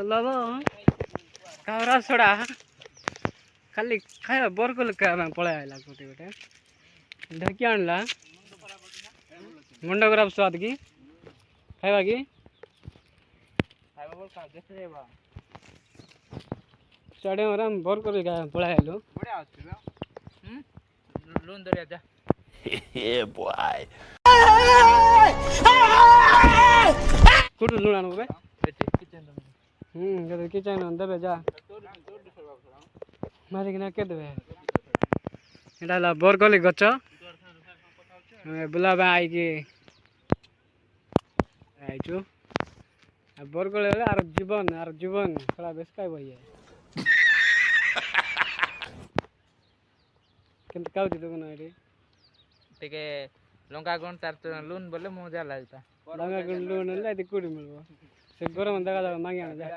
Love कावरा छड़ा खाली खाया बरकोल पलै आइला गोटे गोटे ढकी आणला मुंड खराब स्वाद की खाइबा की स्टेडियम रे बरकोल पलै आइलु लोन दरिया जा Yeah, boy. कुटु लुण आनु बे किचन गदे किचन देबे जा मारी किना के देबे एटा ला बरकोली गछ बुलाबा आई की आइछु बरकोली आर जीवन थोड़ा बेस काय भइए केंत काउती दुगन एडी टिके लंका गुण तार लून बोले मजा लागता लंका गुण लून ले ती कुडी मिलबो से गरम दगा दगा मांगी आना जा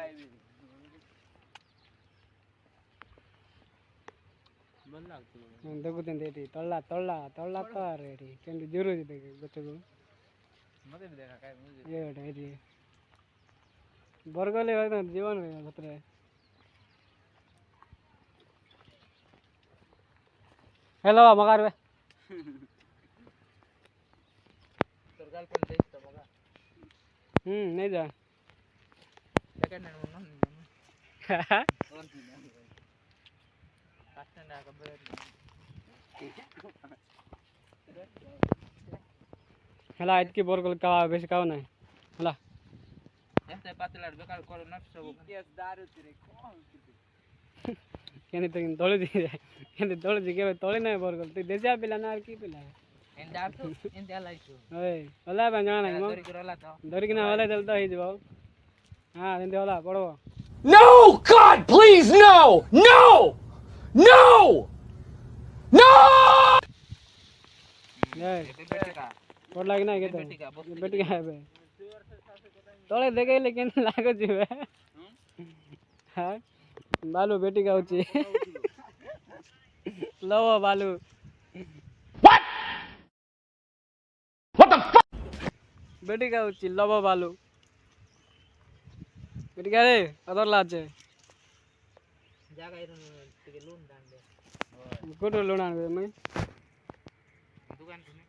बन लागतो दगुतें देती तळला तळला तळला तर एडी केंत जरूर दे गचगु मते देखा काय मुझे ये एडी एडी बरकोली होय जीवन होय भतरे हेलो मगार बे सरगाल पण देख तो बघा नहीं जा सेकंड हँड म्हणून फास्ट हँड का बरं हला इतकी बरकोली का बेसी काव नाही हला ಎಂತ ಪಾತಲಾಡ ಬೇಕಾದ ಕೊಡ ನಫ್ಸು ಕೇಸ್ ದಾರು ತಿರೆ केने तो तोळी केने तोळी के तोळी नाही बरकोली तू देजा पिला ना की पिला ಎನ್ ದಾರು ಎಂತ ಎಲ್ಲ ಇತ್ತು ओए होला बंजाना नहीं मो ದೊರಿಕಿರ ಎಲ್ಲ ತ दरिकिना होला दल तो हिज बाऊ हां देंदे होला पड़ो No! God, please, no! No! No! No! ए ಬೆಟ್ಟಿಕ पड़ लागी ना के तो ಬೆಟ್ಟಿಕ बेटी का है बे तोळे देखे लेकिन लागो जीवे हां बालू बेटी का उची लो बालू What? What the fuck? बेटी का उची लो बालू बेटी का रे अदर लाचे ಜಾಗ ಇರೋ ಟಿಕೆ ಲೋನ್ ದಾಂಡೆ कुटो लोणा मैं दुकान तुम्ही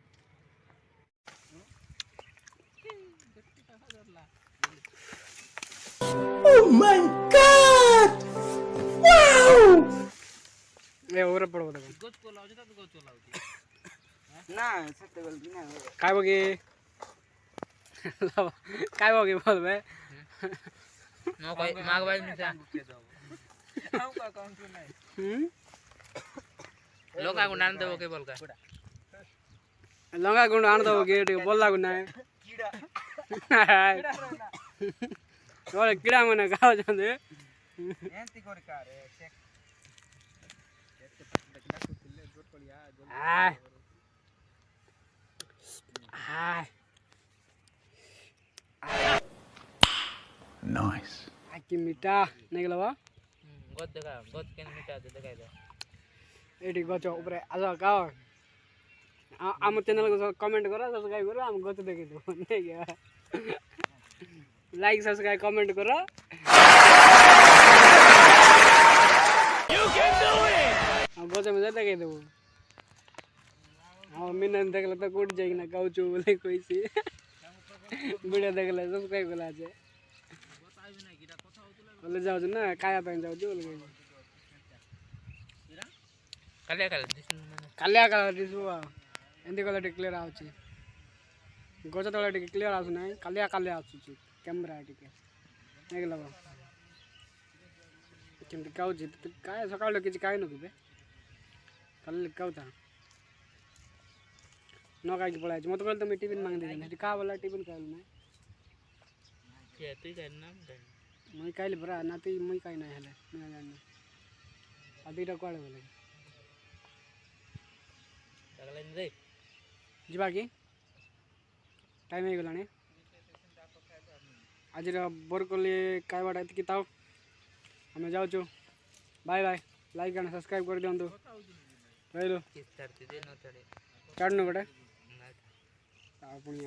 Oh my God! Wow! ए ओरे पड़ो देखो गोच को लावते तर गोच को लावते ना सत्य गलती ना काय बघी काय बघी बोल बे नो काय मागवाय मी जा हाऊ का काउंट नाही लोका को नान देबो के बोल का लंगा गुंड आण दो गेट बोल लागू ना कीड़ा ओरे कीड़ा मने गाव जंदे एंती कोरी का रे चेक हाय हाय Nice. आकी मीठा नहीं गलवा गोद देखा गोद के मिटा दे देखा दे एडी गच ऊपर आजा का आम चैनल को कमेंट करो सब्सक्राइब करो हम गच देखि दो नहीं गया लाइक सब्सक्राइब कमेंट करो You can do it! हम गच में देखि दो हम मिनन देखले तो गुड जाई ना काउचू बोले कोई सी वीडियो देखले सब्सक्राइब करा जे बोले जाऊ ना काया पे जाऊ जो बोले काले काले कालिया कलर दिसुवा एंदी कलर क्लियर आउची गोचा तळे टिके क्लियर आसु नाही कालिया कालिया आसुची कैमरा टिके नाही लबा केमती काउची काय सकाळ किछि काय नको बे काल काउता न काय की पळायची मत कल तो मी टिफिन मांग दे का वाला टिफिन काल नाही के तू काय नाम काय মই काल बरा नाती মই काय नाही हले मैं जाने अदीटा कोळे बोले सगळे दे ଯିବା କି ଟାଇମ୍ ହେଇଗଲାଣି ଆଜିର ବରକୋଲି ଖାଇବାଟା ଏତିକି ଥାଉ ଆମେ ଯାଉଛୁ bye bye like and subscribe କରିଦିଅନ୍ତୁ ରହିଲୁ ଛାଡ଼ୁନୁ ଗୋଟେ ଆଉ ପୁଣି